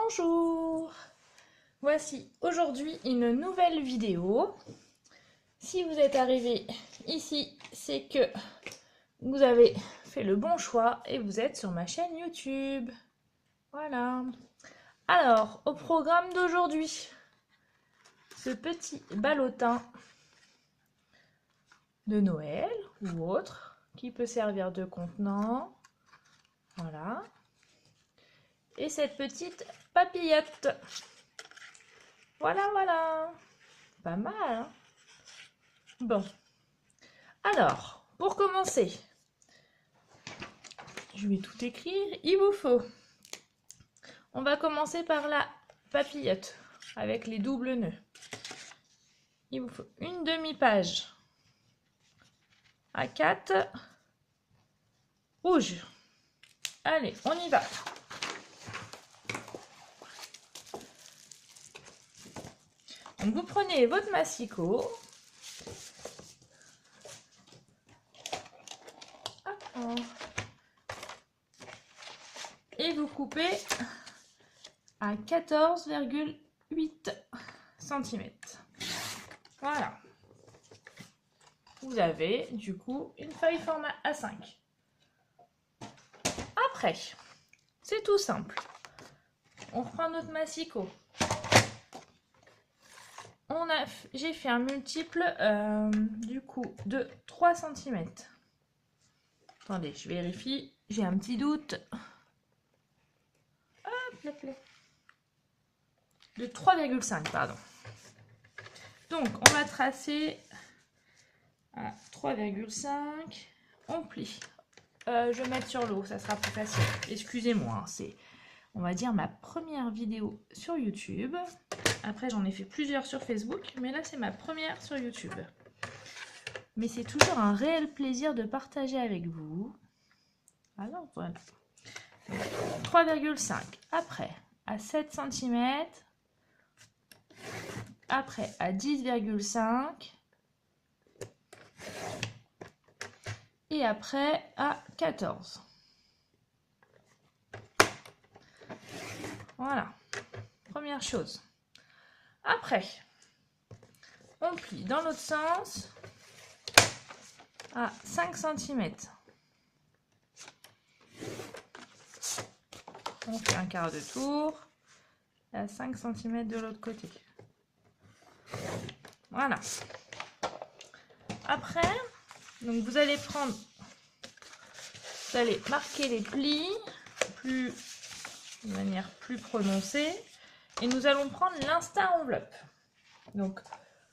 Bonjour! Voici aujourd'hui une nouvelle vidéo. Si vous êtes arrivé ici, c'est que vous avez fait le bon choix et vous êtes sur ma chaîne YouTube. Voilà. Alors, au programme d'aujourd'hui, ce petit ballotin de Noël ou autre qui peut servir de contenant. Voilà. Et cette petite papillote. Voilà, voilà. Pas mal, hein? Bon. Alors, pour commencer, je vais tout écrire. Il vous faut. On va commencer par la papillote avec les doubles nœuds. Il vous faut une demi-page A4 rouge. Allez, on y va. Donc vous prenez votre massicot. Et vous coupez à 14,8 cm. Voilà. Vous avez du coup une feuille format A5. Après, c'est tout simple. On reprend notre massicot. J'ai fait un multiple du coup de 3 cm. Attendez, je vérifie. J'ai un petit doute. Hop, de 3,5, pardon. Donc, on va tracer à 3,5. On plie. Je vais mettre sur l'eau, ça sera plus facile. Excusez-moi, c'est, on va dire, ma première vidéo sur YouTube. Après, j'en ai fait plusieurs sur Facebook, mais là, c'est ma première sur YouTube. Mais c'est toujours un réel plaisir de partager avec vous. Alors, voilà. 3,5. Après, à 7 cm. Après, à 10,5. Et après, à 14. Voilà. Première chose. Après, on plie dans l'autre sens à 5 cm. On fait un quart de tour et à 5 cm de l'autre côté. Voilà. Après, donc vous allez marquer les plis de manière plus prononcée et nous allons prendre l'insta enveloppe. Donc,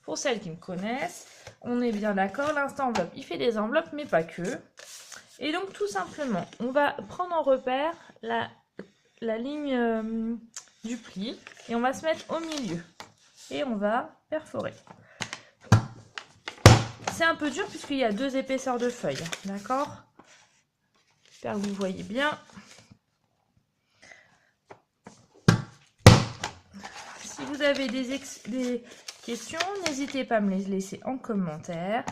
pour celles qui me connaissent, on est bien d'accord, l'insta enveloppe, il fait des enveloppes, mais pas que. Et donc, tout simplement, on va prendre en repère la ligne du pli et on va se mettre au milieu. Et on va perforer. C'est un peu dur puisqu'il y a 2 épaisseurs de feuilles, d'accord? J'espère que vous voyez bien. Si vous avez des questions, n'hésitez pas à me les laisser en commentaire.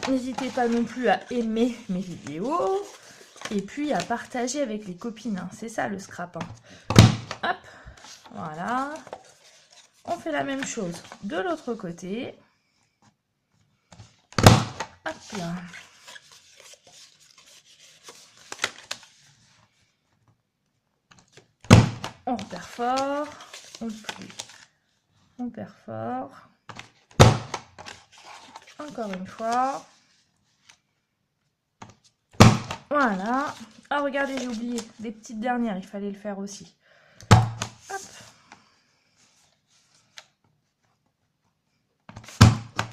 N'hésitez pas non plus à aimer mes vidéos et puis à partager avec les copines. Hein. C'est ça le scrap. Hein. Hop, voilà. On fait la même chose de l'autre côté. Hop là. On perfore, on plie, on perfore. Encore une fois. Voilà. Ah, regardez, j'ai oublié. Des petites dernières, il fallait le faire aussi. Hop.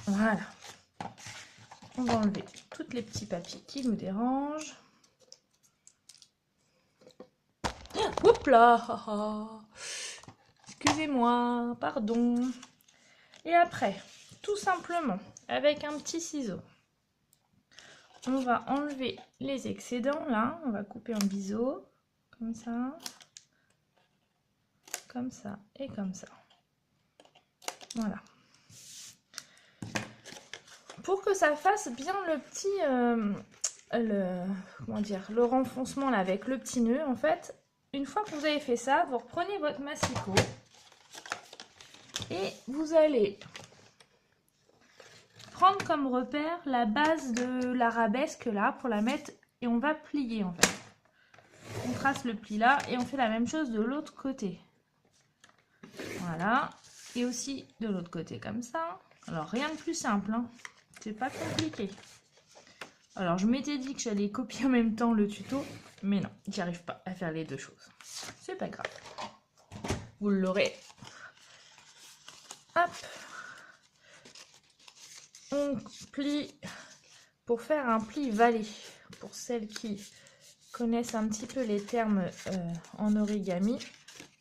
Voilà. On va enlever tous les petits papiers qui nous dérangent. Oups là. Excusez-moi, pardon. Et après, tout simplement, avec un petit ciseau, on va enlever les excédents, là. On va couper en biseau, comme ça et comme ça. Voilà. Pour que ça fasse bien le petit, comment dire, le renfoncement là avec le petit nœud, en fait, une fois que vous avez fait ça, vous reprenez votre massicot et vous allez prendre comme repère la base de l'arabesque là pour la mettre et on va plier en fait. On trace le pli là et on fait la même chose de l'autre côté. Voilà. Et aussi de l'autre côté comme ça. Alors rien de plus simple, hein. C'est pas compliqué. Alors je m'étais dit que j'allais copier en même temps le tuto, mais non, j'y arrive pas à faire les deux choses. C'est pas grave. Vous l'aurez. Hop. On plie pour faire un pli valet. Pour celles qui connaissent un petit peu les termes en origami,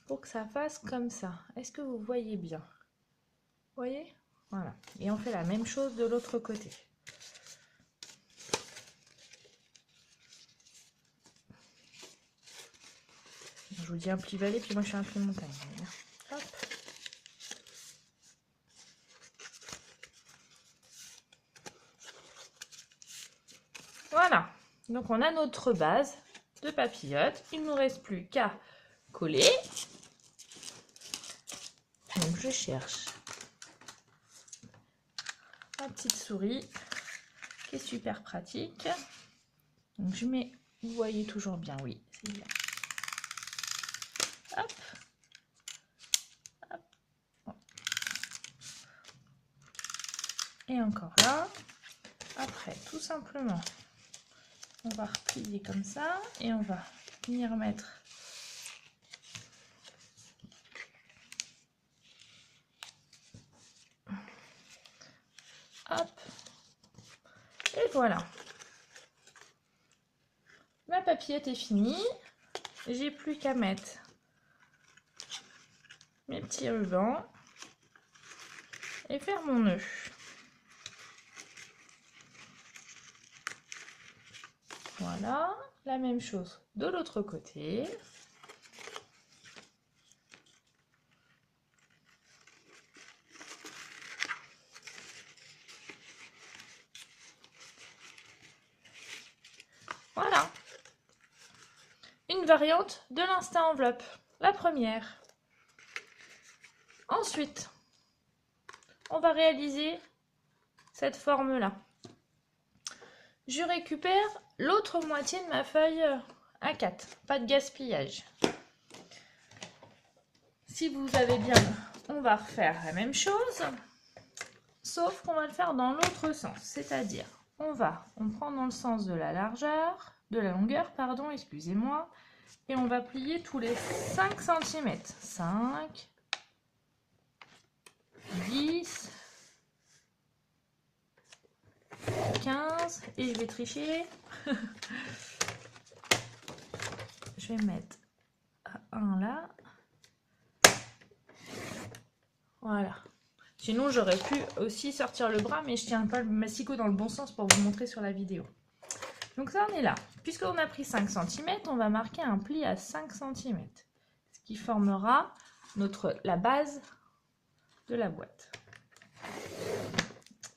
pour que ça fasse comme ça. Est-ce que vous voyez bien? Vous voyez? Voilà. Et on fait la même chose de l'autre côté. Je vous dis un pli valet, puis moi je fais un pli montagne. Hop. Voilà. Donc on a notre base de papillote. Il ne nous reste plus qu'à coller. Donc je cherche ma petite souris qui est super pratique. Donc je mets, vous voyez toujours bien, oui, c'est bien. Hop. Hop. Bon. Et encore là. Après, tout simplement, on va replier comme ça et on va venir mettre hop, et voilà. Ma papillette est finie. J'ai plus qu'à mettre mes petits rubans et faire mon nœud. Voilà, la même chose de l'autre côté. Voilà. Une variante de l'insta enveloppe, la première. Ensuite, on va réaliser cette forme-là. Je récupère l'autre moitié de ma feuille A4, pas de gaspillage. Si vous avez bien, on va refaire la même chose, sauf qu'on va le faire dans l'autre sens, c'est-à-dire on prend dans le sens de la largeur, de la longueur, pardon, excusez-moi, et on va plier tous les 5 cm. 5, 10, 15, et je vais tricher. Je vais mettre un là. Voilà. Sinon, j'aurais pu aussi sortir le bras, mais je tiens pas le massicot dans le bon sens pour vous montrer sur la vidéo. Donc ça, on est là. Puisqu'on a pris 5 cm, on va marquer un pli à 5 cm. Ce qui formera la base de la boîte.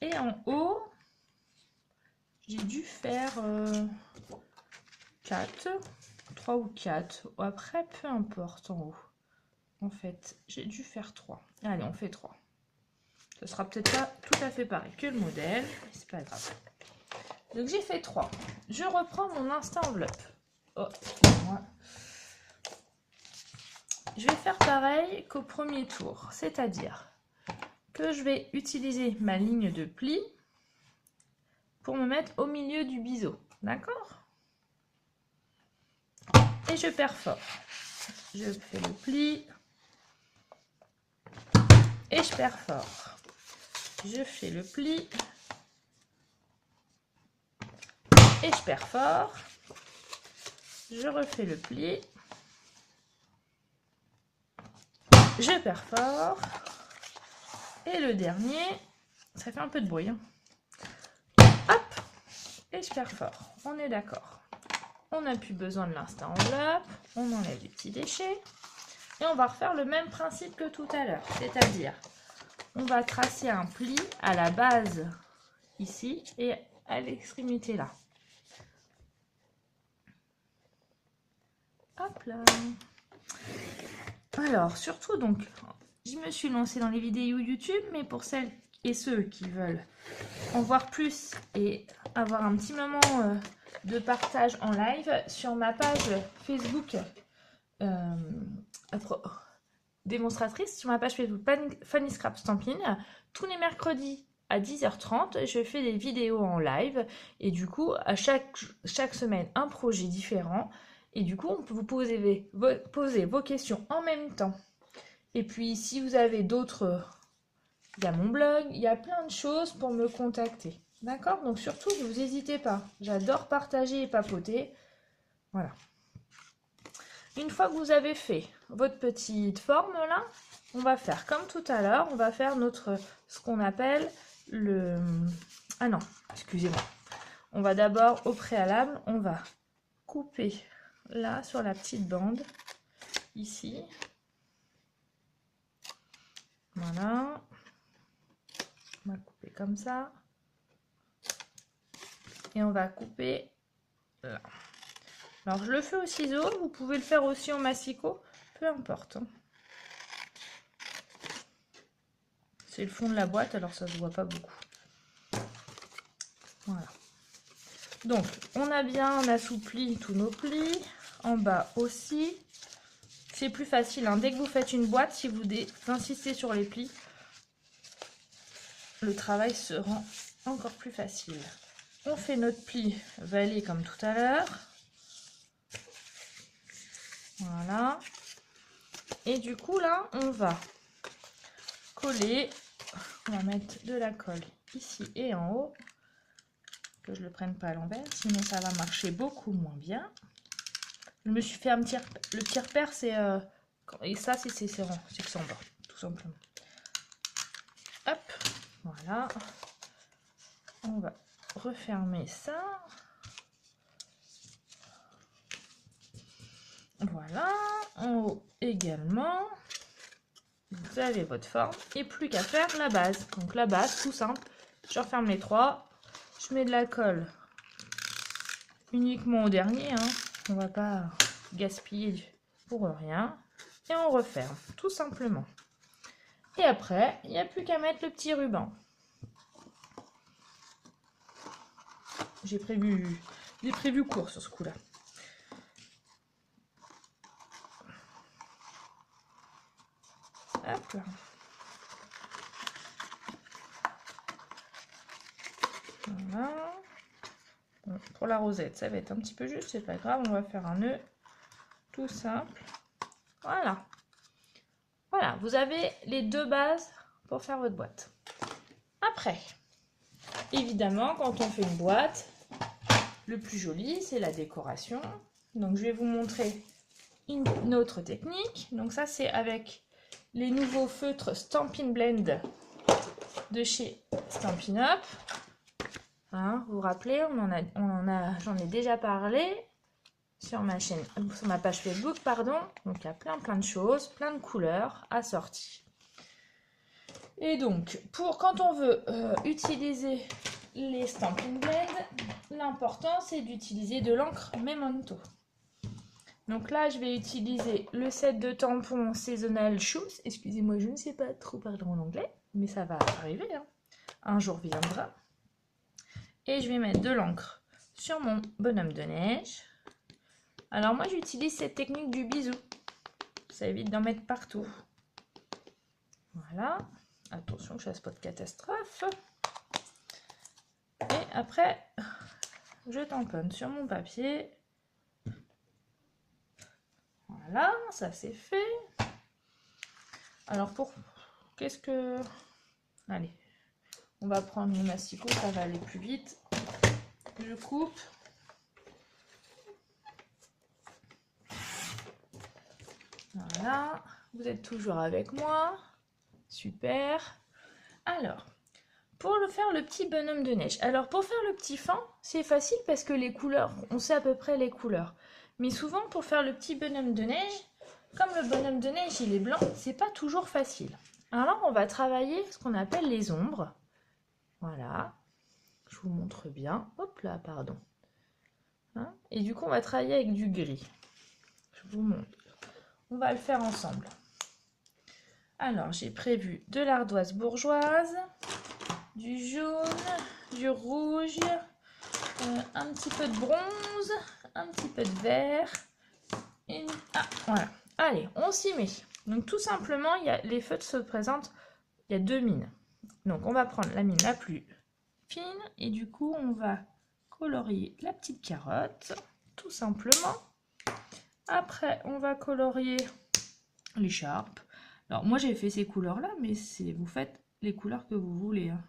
Et en haut, j'ai dû faire 4, 3 ou 4. Après, peu importe en haut. En fait, j'ai dû faire 3. Allez, on fait 3. Ce sera peut-être pas tout à fait pareil que le modèle, mais c'est pas grave. Donc j'ai fait 3. Je reprends mon insta enveloppe. Oh, excusez-moi. Je vais faire pareil qu'au premier tour, c'est-à-dire que je vais utiliser ma ligne de pli pour me mettre au milieu du biseau. D'accord? Et je perfore. Je fais le pli et je perfore. Je fais le pli et je perfore. Je refais le pli. Je perfore. Et le dernier, ça fait un peu de bruit. Hein. Hop, et je perfore. On est d'accord. On n'a plus besoin de l'insta enveloppe. On enlève les petits déchets. Et on va refaire le même principe que tout à l'heure. C'est-à-dire, on va tracer un pli à la base ici et à l'extrémité là. Hop là. Alors, surtout, donc, je me suis lancée dans les vidéos YouTube, mais pour celles et ceux qui veulent en voir plus et avoir un petit moment de partage en live, sur ma page Facebook démonstratrice, sur ma page Facebook Fanny Scrap Stampin', tous les mercredis à 10h30, je fais des vidéos en live et du coup, à chaque semaine, un projet différent. Et du coup, on peut vous poser vos questions en même temps. Et puis, si vous avez d'autres, il y a mon blog, il y a plein de choses pour me contacter. D'accord? Donc surtout, ne vous hésitez pas. J'adore partager et papoter. Voilà. Une fois que vous avez fait votre petite forme là, on va faire comme tout à l'heure. On va faire ce qu'on appelle le... Ah non, excusez-moi. On va d'abord, au préalable, on va couper là sur la petite bande, ici. Voilà. On va couper comme ça. Et on va couper là. Alors, je le fais au ciseau. Vous pouvez le faire aussi au massicot. Peu importe. C'est le fond de la boîte, alors ça ne se voit pas beaucoup. Voilà. Donc, on a bien assoupli tous nos plis. En bas aussi. C'est plus facile. Hein. Dès que vous faites une boîte, si vous insistez sur les plis, le travail se rend encore plus facile. On fait notre pli valet comme tout à l'heure. Voilà. Et du coup, là, on va coller. On va mettre de la colle ici et en haut. Que je ne le prenne pas à l'envers, sinon ça va marcher beaucoup moins bien. Je me suis fait le petit repère, c'est... et ça, c'est que c'est en bas, tout simplement. Hop, voilà. On va refermer ça. Voilà, en haut également. Vous avez votre forme. Et plus qu'à faire la base. Donc la base, tout simple. Je referme les trois. Je mets de la colle uniquement au dernier. Hein. On va pas gaspiller pour rien. Et on referme, tout simplement. Et après, il n'y a plus qu'à mettre le petit ruban. J'ai prévu court sur ce coup-là. Hop. Voilà. Bon, pour la rosette, ça va être un petit peu juste, c'est pas grave. On va faire un nœud tout simple. Voilà. Voilà, vous avez les deux bases pour faire votre boîte. Après, évidemment, quand on fait une boîte, le plus joli, c'est la décoration. Donc, je vais vous montrer une autre technique. Donc, ça, c'est avec les nouveaux feutres Stampin' Blend de chez Stampin' Up. Hein, vous vous rappelez, j'en ai déjà parlé sur ma chaîne, sur ma page Facebook, pardon. Donc, il y a plein de choses, plein de couleurs assorties. Et donc, quand on veut utiliser les Stampin' Blend, l'important c'est d'utiliser de l'encre Memento. Donc là, je vais utiliser le set de tampons Seasonal Shoes. Excusez-moi, je ne sais pas trop parler en anglais, mais ça va arriver. Hein. Un jour viendra. Et je vais mettre de l'encre sur mon bonhomme de neige. Alors moi, j'utilise cette technique du bisou. Ça évite d'en mettre partout. Voilà. Attention que je ne fasse pas de catastrophe. Et après, je tamponne sur mon papier. Voilà, ça c'est fait. Alors qu'est-ce que... Allez, on va prendre le massicot, ça va aller plus vite. Je coupe. Voilà, vous êtes toujours avec moi. Super. Alors, pour faire le petit bonhomme de neige. Alors, pour faire le petit fan, c'est facile parce que les couleurs, on sait à peu près les couleurs. Mais souvent, pour faire le petit bonhomme de neige, comme le bonhomme de neige, il est blanc, c'est pas toujours facile. Alors, on va travailler ce qu'on appelle les ombres. Voilà. Je vous montre bien. Hop là, pardon. Hein, et du coup, on va travailler avec du gris. Je vous montre. on va le faire ensemble. Alors, j'ai prévu de l'ardoise bourgeoise, du jaune, du rouge, un petit peu de bronze, un petit peu de vert. Ah, voilà. Allez, on s'y met. Donc, tout simplement, les feutres se présentent, il y a deux mines. Donc, on va prendre la mine la plus fine et du coup, on va colorier la petite carotte, tout simplement. Après, on va colorier l'écharpe. Alors, moi, j'ai fait ces couleurs-là, mais vous faites les couleurs que vous voulez. Hein.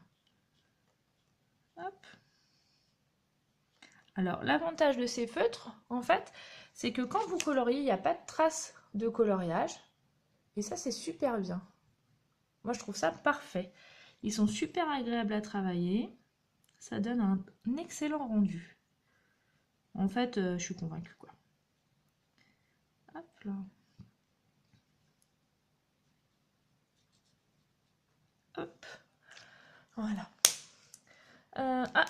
Hop. Alors, l'avantage de ces feutres, en fait, c'est que quand vous coloriez, il n'y a pas de traces de coloriage. Et ça, c'est super bien. Moi, je trouve ça parfait. Ils sont super agréables à travailler. Ça donne un excellent rendu. En fait, je suis convaincue, quoi. Hop là. Hop. Voilà.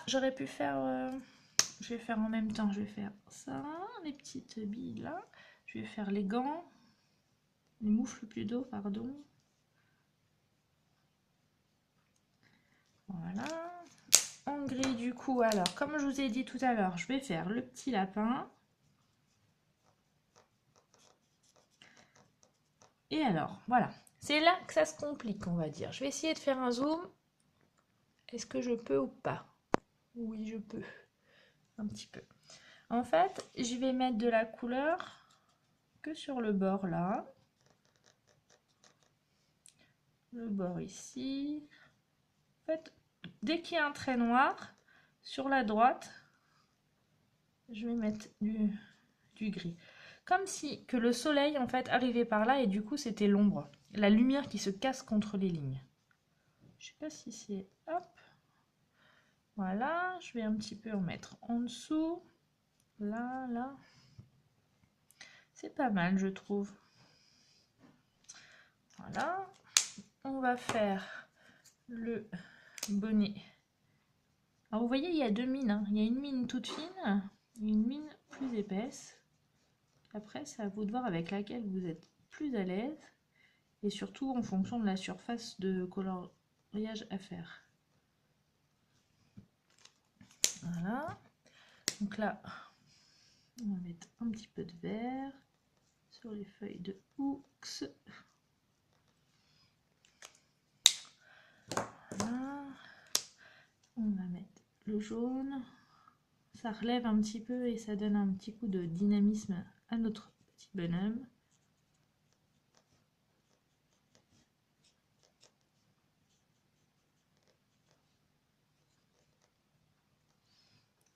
J'aurais pu faire... je vais faire en même temps. Je vais faire ça, les petites billes là. Je vais faire les gants. Les moufles plutôt, pardon. Voilà. En gris du coup, alors, comme je vous ai dit tout à l'heure, je vais faire le petit lapin. Et alors, voilà. C'est là que ça se complique, on va dire. Je vais essayer de faire un zoom. Est-ce que je peux ou pas? Oui, je peux. Un petit peu. En fait, je vais mettre de la couleur que sur le bord là. Le bord ici. En fait, dès qu'il y a un trait noir, sur la droite, je vais mettre du gris. Comme si que le soleil en fait arrivait par là et du coup c'était l'ombre. La lumière qui se casse contre les lignes. Je sais pas si c'est... Hop. Voilà, je vais un petit peu en mettre en dessous. Là, là. C'est pas mal, je trouve. Voilà. On va faire le bonnet. Alors vous voyez, il y a deux mines. Hein. Il y a une mine toute fine et une mine plus épaisse. Après, c'est à vous de voir avec laquelle vous êtes plus à l'aise. Et surtout en fonction de la surface de coloriage à faire. Voilà. Donc là, on va mettre un petit peu de vert sur les feuilles de hooks. Voilà. On va mettre le jaune. Ça relève un petit peu et ça donne un petit coup de dynamisme à notre petit bonhomme.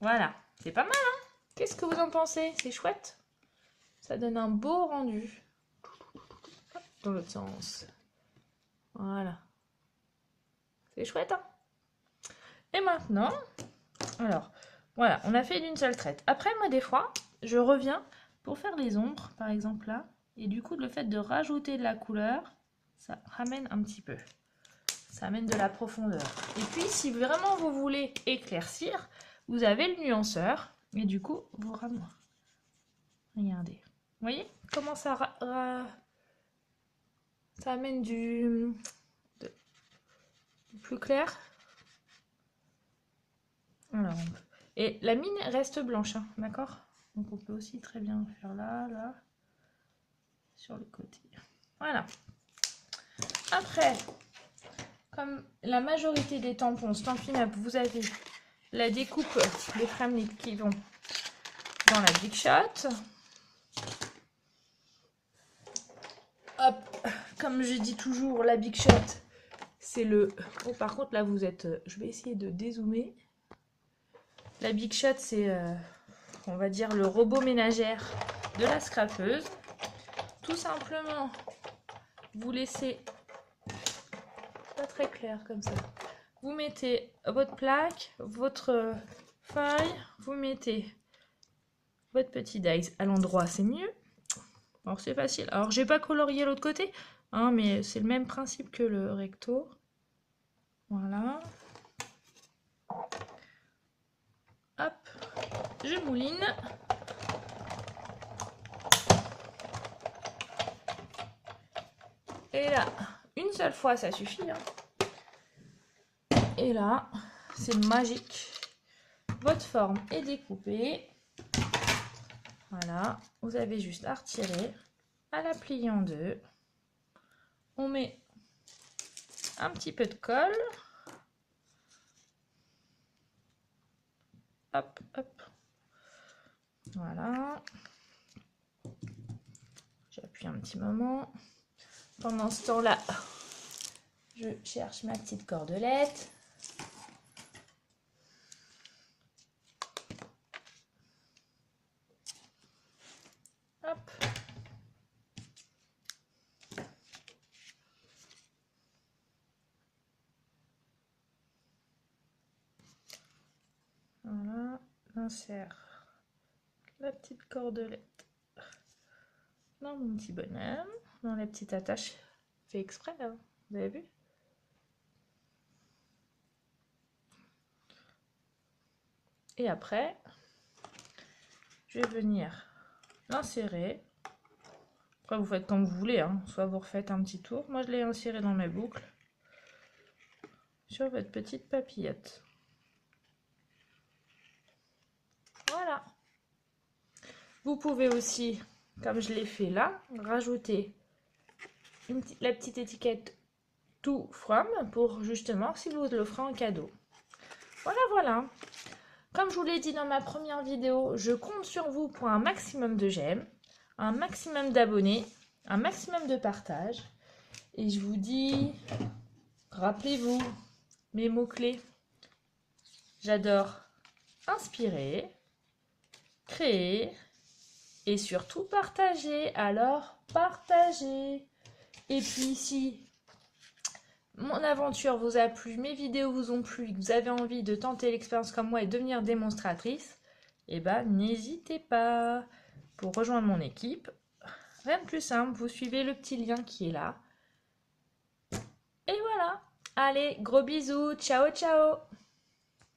Voilà, c'est pas mal, hein? Qu'est-ce que vous en pensez? C'est chouette? Ça donne un beau rendu. Dans l'autre sens. Voilà. C'est chouette, hein? Et maintenant, alors, voilà, on a fait d'une seule traite. Après, moi, des fois, je reviens pour faire les ombres, par exemple là. Et du coup, le fait de rajouter de la couleur, ça ramène un petit peu. Ça amène de la profondeur. Et puis, si vraiment vous voulez éclaircir, vous avez le nuanceur. Et du coup, vous ramenez. Regardez. Vous voyez comment ça amène du plus clair. Alors, et la mine reste blanche, hein, d'accord? Donc on peut aussi très bien faire là, là, sur le côté. Voilà. Après, comme la majorité des tampons Stampin' Up, vous avez la découpe des framelits qui vont dans la Big Shot. Hop, comme je dis toujours, la Big Shot, c'est le... Oh, par contre, là, vous êtes... Je vais essayer de dézoomer. La Big Shot, c'est, on va dire, le robot ménagère de la scrapeuse. Tout simplement, vous laissez... Pas très clair comme ça. Vous mettez votre plaque, votre feuille, vous mettez votre petit dice à l'endroit, c'est mieux. Alors c'est facile. Alors j'ai pas colorié l'autre côté, hein, mais c'est le même principe que le recto. Voilà. Hop, je mouline. Et là, une seule fois, ça suffit. Hein. Et là, c'est magique. Votre forme est découpée. Voilà, vous avez juste à retirer, à la plier en deux. On met un petit peu de colle. Hop, hop. Voilà. J'appuie un petit moment. Pendant ce temps-là, je cherche ma petite cordelette. Hop. Voilà, j'insère la petite cordelette dans mon petit bonhomme, dans la petite attache. Fait exprès, hein, vous avez vu? Et après, je vais venir l'insérer. Après, vous faites comme vous voulez, hein. Soit vous refaites un petit tour. Moi, je l'ai inséré dans mes boucles sur votre petite papillote. Voilà. Vous pouvez aussi, comme je l'ai fait là, rajouter la petite étiquette To From pour justement si vous l'offrez en cadeau. Voilà, voilà. Comme je vous l'ai dit dans ma première vidéo, je compte sur vous pour un maximum de j'aime, un maximum d'abonnés, un maximum de partage. Et je vous dis, rappelez-vous mes mots-clés. J'adore inspirer, créer et surtout partager. Alors, partagez. Et puis, si mon aventure vous a plu, mes vidéos vous ont plu, que vous avez envie de tenter l'expérience comme moi et devenir démonstratrice, eh ben, n'hésitez pas. Pour rejoindre mon équipe, rien de plus simple, vous suivez le petit lien qui est là. Et voilà. Allez, gros bisous, ciao ciao.